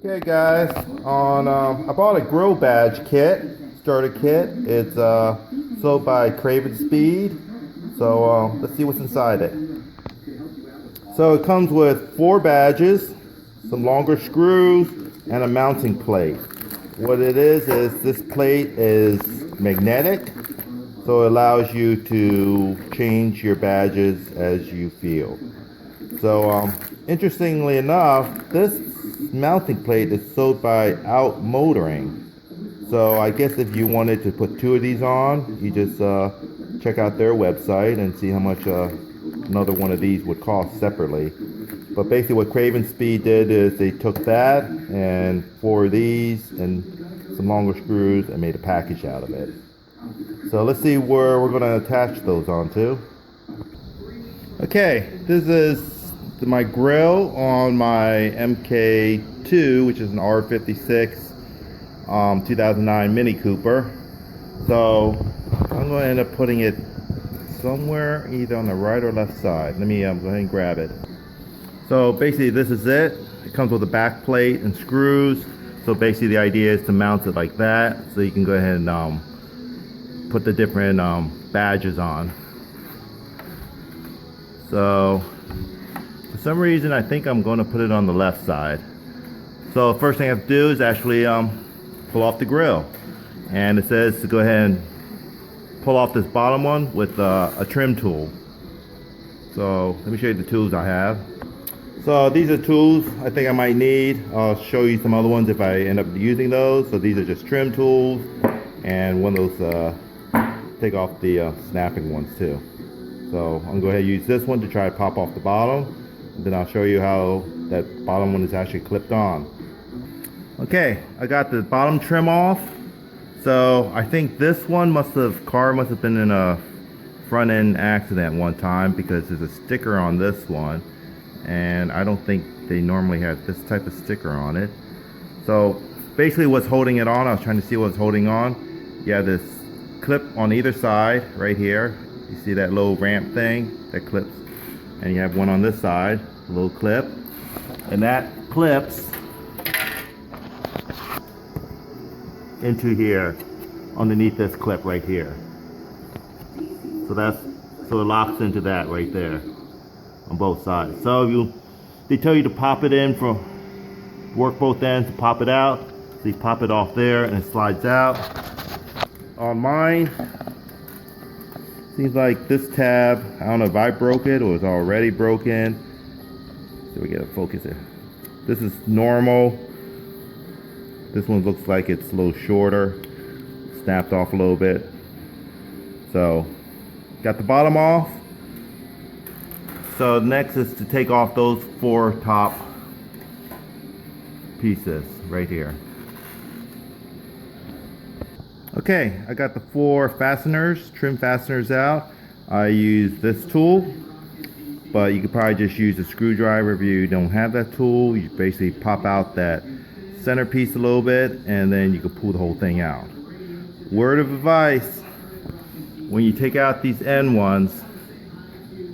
Okay guys, I bought a grill badge kit, starter kit. It's sold by Craven Speed. So let's see what's inside it. So it comes with 4 badges, some longer screws, and a mounting plate. What it is this plate is magnetic, so it allows you to change your badges as you feel. So interestingly enough, this mounting plate is sold by Out Motoring. So I guess if you wanted to put 2 of these on, you just check out their website and see how much another one of these would cost separately. But basically what Craven Speed did is they took that and 4 of these and some longer screws and made a package out of it. So let's see where we're going to attach those onto. Okay, this is my grill on my MK2, which is an R56 2009 Mini Cooper. So I'm going to end up putting it somewhere either on the right or left side. Let me go ahead and grab it. So basically this is it. It comes with a back plate and screws. So basically the idea is to mount it like that, so you can go ahead and put the different badges on. So for some reason I think I'm going to put it on the left side. So first thing I have to do is actually pull off the grill, and it says to go ahead and pull off this bottom one with a trim tool. So let me show you the tools I have. So these are tools I think I might need. I'll show you some other ones if I end up using those. So these are just trim tools, and one of those take off the snapping ones too. So I'm gonna go ahead and use this one to try to pop off the bottom, and then I'll show you how that bottom one is actually clipped on. Okay, I got the bottom trim off. So I think this one car must have been in a front end accident one time, because there's a sticker on this one, and I don't think they normally have this type of sticker on it. So basically what's holding it on, I was trying to see what's holding on. You have this clip on either side right here. You see that little ramp thing that clips, and you have one on this side, a little clip, and that clips into here underneath this clip right here. So it locks into that right there on both sides. So they tell you to pop it in, work both ends to pop it out. So you pop it off there and it slides out. On mine, seems like this tab, I don't know if I broke it or it's already broken. So we get a focus here. This is normal. This one looks like it's a little shorter, snapped off a little bit. So got the bottom off. So next is to take off those 4 top pieces right here. Okay, I got the 4 fasteners, trim fasteners out. I use this tool, but you could probably just use a screwdriver if you don't have that tool. You basically pop out that center piece a little bit, and then you can pull the whole thing out. Word of advice: when you take out these end ones,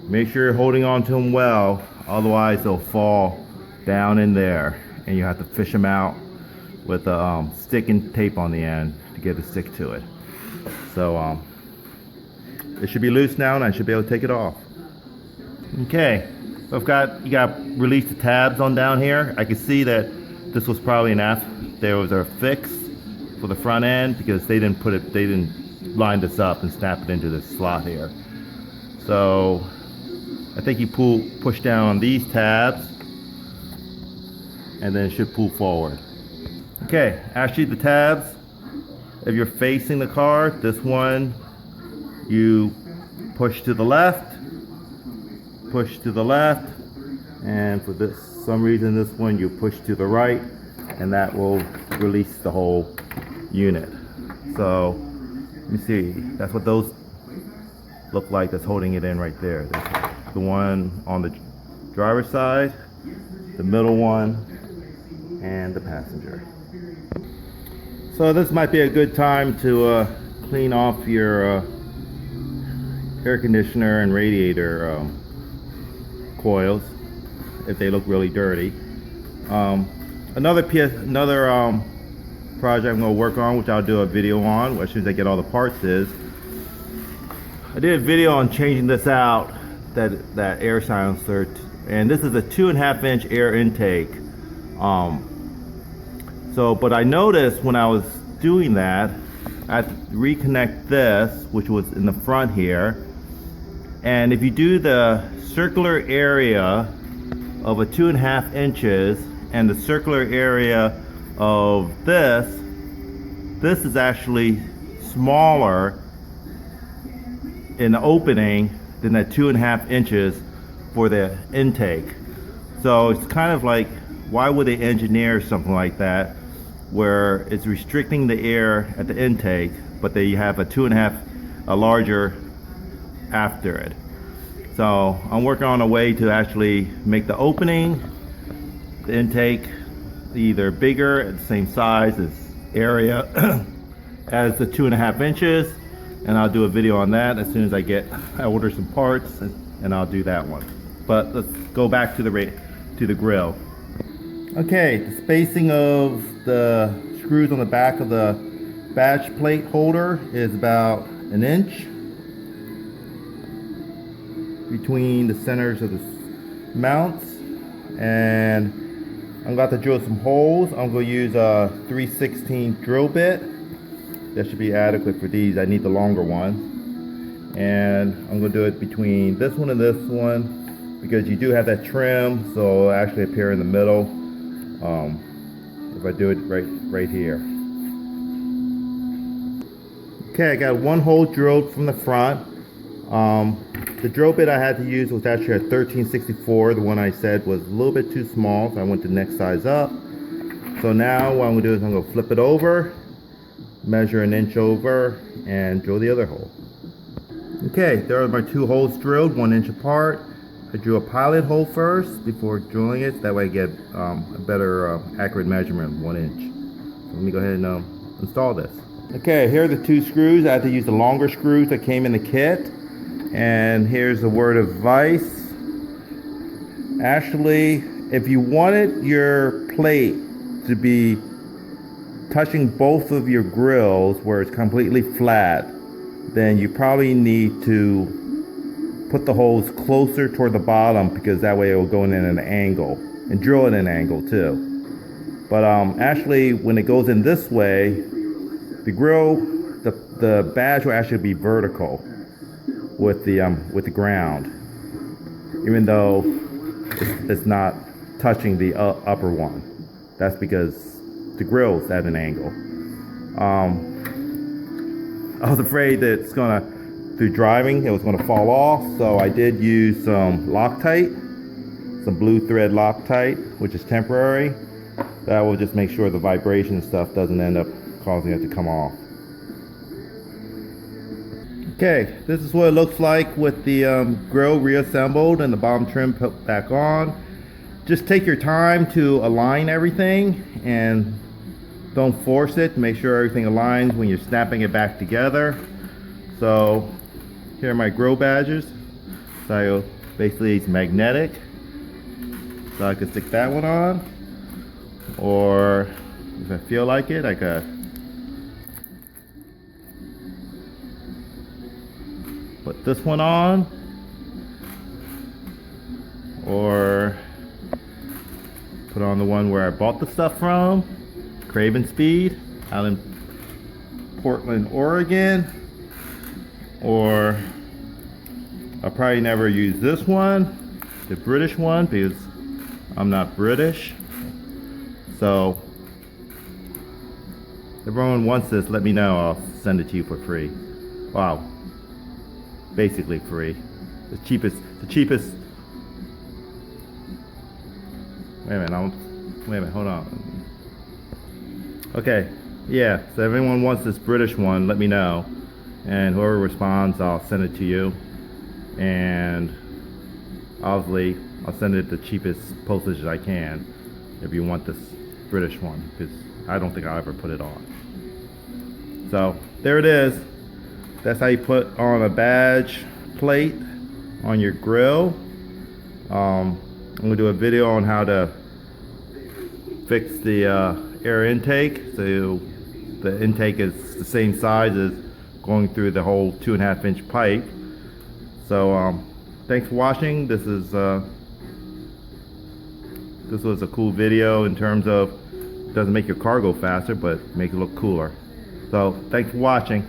make sure you're holding on to them well, otherwise they'll fall down in there and you have to fish them out with a stick and tape on the end to get it to stick to it. So it should be loose now, and I should be able to take it off. Okay, so you got release the tabs on down here. I can see that this was probably there was a fix for the front end, because they didn't line this up and snap it into this slot here. So I think you push down on these tabs, and then it should pull forward. Okay, actually the tabs, if you're facing the car, this one you push to the left, and for some reason this one you push to the right, and that will release the whole unit. So let me see, that's what those look like that's holding it in right there. There's the one on the driver's side, the middle one, and the passenger. So this might be a good time to clean off your air conditioner and radiator coils if they look really dirty. Another project I'm going to work on, which I'll do a video on as soon as I get all the parts, is I did a video on changing this out, that air silencer, and this is a 2.5-inch air intake. But I noticed when I was doing that, I had to reconnect this, which was in the front here, and if you do the circular area of a 2.5 inches and the circular area of this is actually smaller in the opening than that 2.5 inches for the intake. So it's kind of like, why would they engineer something like that where it's restricting the air at the intake, but they have a 2.5, a larger after it. So I'm working on a way to actually make the opening, the intake, either bigger at the same size as area as the 2.5 inches, and I'll do a video on that as soon as I order some parts, and I'll do that one. But let's go back to the grill. Okay, the spacing of the screws on the back of the badge plate holder is about 1 inch between the centers of the mounts, and I'm about to drill some holes. I'm going to use a 3/16 drill bit. That should be adequate for these. I need the longer one, and I'm going to do it between this one and this one because you do have that trim, so it'll actually appear in the middle if I do it right here. Okay, I got one hole drilled from the front. The drill bit I had to use was actually a 13/64. The one I said was a little bit too small, so I went the next size up. So now what I'm going to do is I'm going to flip it over, measure 1 inch over, and drill the other hole. Okay, there are my 2 holes drilled, 1 inch apart. I drew a pilot hole first before drilling it, that way I get a better accurate measurement of 1 inch. So let me go ahead and install this. Okay, here are the 2 screws. I had to use the longer screws that came in the kit. And here's a word of advice. Actually, if you wanted your plate to be touching both of your grills where it's completely flat, then you probably need to put the holes closer toward the bottom, because that way it will go in at an angle, and drill at an angle too. But actually, when it goes in this way, the grill, the badge will actually be vertical with the ground, even though it's not touching the upper one. That's because the grill's at an angle. I was afraid that through driving, it was gonna fall off, so I did use some Loctite, some blue thread Loctite, which is temporary. That will just make sure the vibration stuff doesn't end up causing it to come off. Okay, this is what it looks like with the grill reassembled and the bottom trim put back on. Just take your time to align everything and don't force it. Make sure everything aligns when you're snapping it back together. So here are my grill badges. So basically it's magnetic, so I could stick that one on, or if I feel like it, I could put this one on, or put on the one where I bought the stuff from, Craven Speed, out in Portland, Oregon. Or I'll probably never use this one, the British one, because I'm not British. So if everyone wants this, let me know. I'll send it to you for free. Wow, basically free. The cheapest. Wait a minute, hold on. Okay, yeah, so if anyone wants this British one, let me know. And whoever responds, I'll send it to you. And obviously, I'll send it the cheapest postage I can if you want this British one, because I don't think I'll ever put it on. So there it is. That's how you put on a badge plate on your grill. I'm gonna do a video on how to fix the air intake, so the intake is the same size as going through the whole 2.5-inch pipe. So thanks for watching. This was a cool video in terms of, doesn't make your car go faster, but make it look cooler. So thanks for watching.